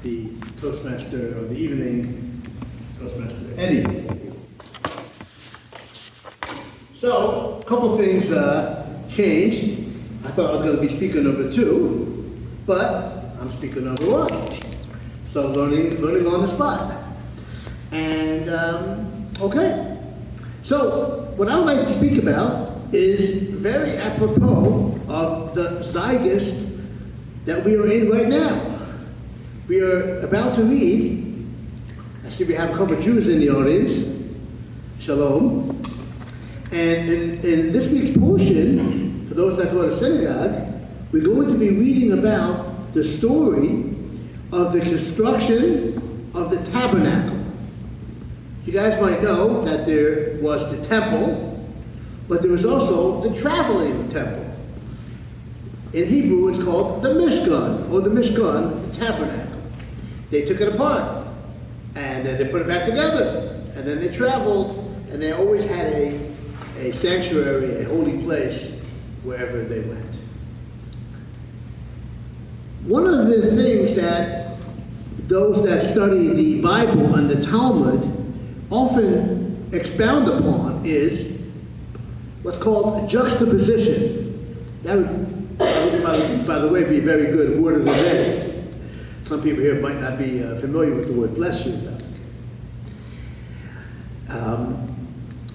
the Toastmaster of the evening, Toastmaster Eddie. So, a couple things changed. I thought I was going to be speaker number 2, but I'm speaker number 1. So learning on the spot. And, okay. So, what I would like to speak about is very apropos of the zeitgeist that we are in right now. We are about to read, I see we have a couple of Jews in the audience, shalom. And in this week's portion, for those that go to synagogue, we're going to be reading about the story of the construction of the tabernacle. You guys might know that there was the temple, but there was also the traveling temple. In Hebrew, it's called the Mishkan, or the Mishkan, the tabernacle. They took it apart, and then they put it back together, and then they traveled, and they always had a sanctuary, a holy place, wherever they went. One of the things that those that study the Bible and the Talmud often expound upon is what's called juxtaposition. That would, by the way, be a very good word of the day. Some people here might not be familiar with the word bless you, though.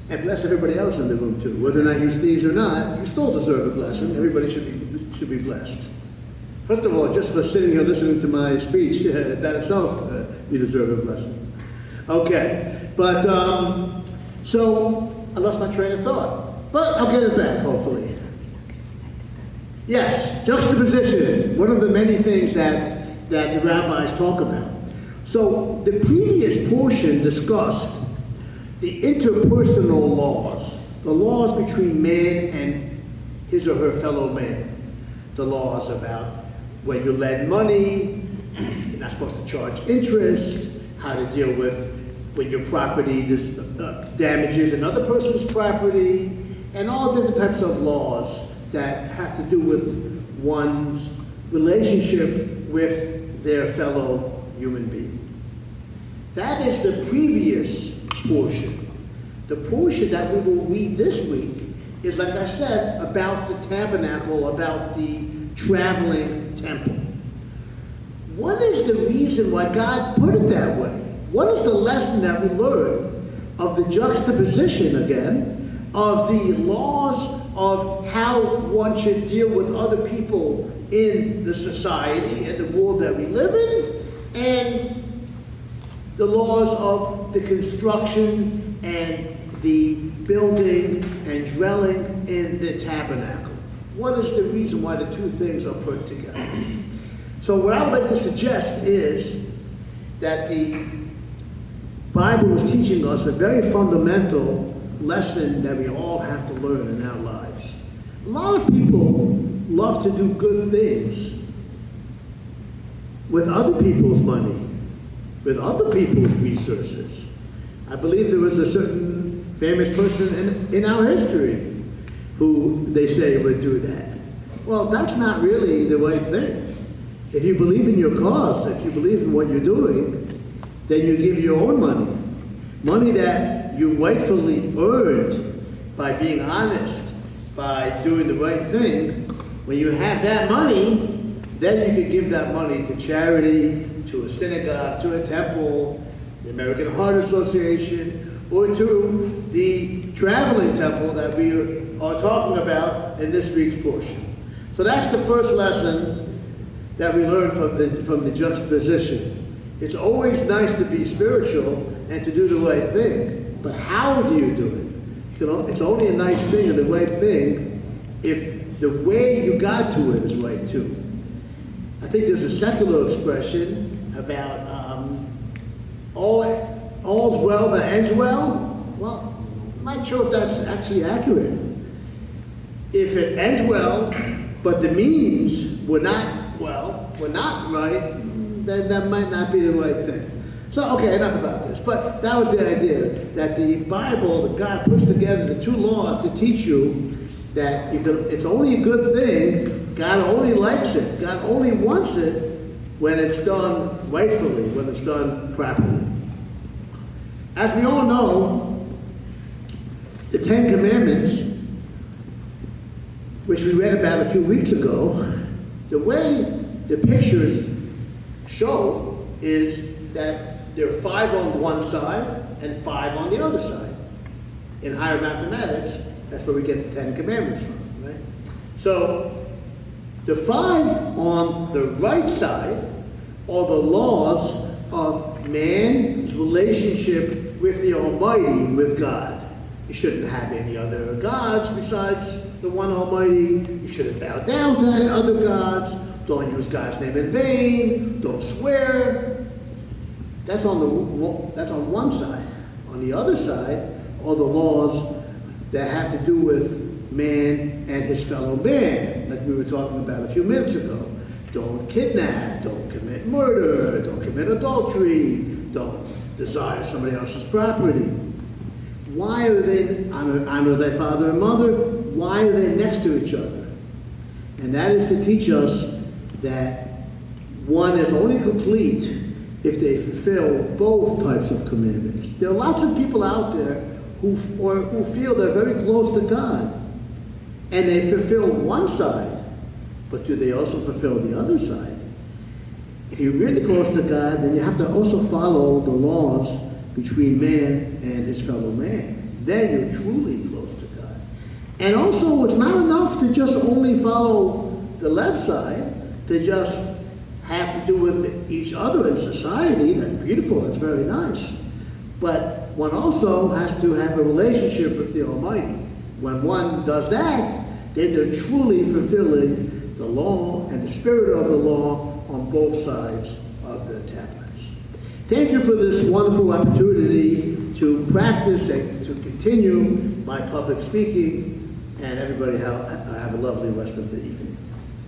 And bless everybody else in the room, too. Whether or not you sneeze or not, you still deserve a blessing. Everybody should be blessed. First of all, just for sitting here listening to my speech, that itself, you deserve a blessing. Okay, but, so, I lost my train of thought. But I'll get it back, hopefully. Yes, juxtaposition, one of the many things that the rabbis talk about. So, the previous portion discussed the interpersonal laws, the laws between man and his or her fellow man. The laws about when you lend money, you're not supposed to charge interest, how to deal with when your property damages another person's property, and all different types of laws that have to do with one's relationship with their fellow human being. That is the previous portion. The portion that we will read this week is, like I said, about the tabernacle, about the traveling temple. What is the reason why God put it that way? What is the lesson that we learn of the juxtaposition, again, of the laws of how one should deal with other people in the society and the world that we live in, and the laws of the construction and the building and dwelling in the tabernacle? What is the reason why the two things are put together? So what I would like to suggest is that the Bible is teaching us a very fundamental lesson that we all have to learn in our lives. A lot of people love to do good things with other people's money, with other people's resources. I believe there was a certain famous person in our history who they say would do that. Well, that's not really the right thing. If you believe in your cause, if you believe in what you're doing, then you give your own money. Money that you rightfully earned by being honest, by doing the right thing. When you have that money, then you can give that money to charity, to a synagogue, to a temple, the American Heart Association, or to the traveling temple that we are talking about in this week's portion. So that's the first lesson that we learn from the juxtaposition. It's always nice to be spiritual and to do the right thing, but how do you do it? It's only a nice thing and the right thing if the way you got to it is right too. I think there's a secular expression about all's well that ends well. Well, I'm not sure if that's actually accurate. If it ends well, but the means were not right, then that might not be the right thing. So, okay, enough about this. But that was the idea, that the Bible, that God puts together the two laws to teach you that it's only a good thing, God only likes it, God only wants it when it's done rightfully, when it's done properly. As we all know, the Ten Commandments, which we read about a few weeks ago, the way the pictures show is that there are 5 on one side and 5 on the other side. In higher mathematics, that's where we get the Ten Commandments from, right? So, the 5 on the right side are the laws of man's relationship with the Almighty, with God. You shouldn't have any other gods besides the one Almighty. You shouldn't bow down to other gods. Don't use God's name in vain. Don't swear. That's on one side. On the other side are the laws that have to do with man and his fellow man, like we were talking about a few minutes ago. Don't kidnap, don't commit murder, don't commit adultery, don't desire somebody else's property. Why are they, honor thy father and mother, why are they next to each other? And that is to teach us that one is only complete if they fulfill both types of commandments. There are lots of people out there who feel they're very close to God, and they fulfill one side, but do they also fulfill the other side? If you're really close to God, then you have to also follow the laws between man and his fellow man. Then you're truly close to God. And also, it's not enough to just only follow the left side, to just have to do with each other in society. That's beautiful, that's very nice. But one also has to have a relationship with the Almighty. When one does that, then they're truly fulfilling the law and the spirit of the law on both sides of the tablets. Thank you for this wonderful opportunity to practice and to continue my public speaking, and everybody have a lovely rest of the evening.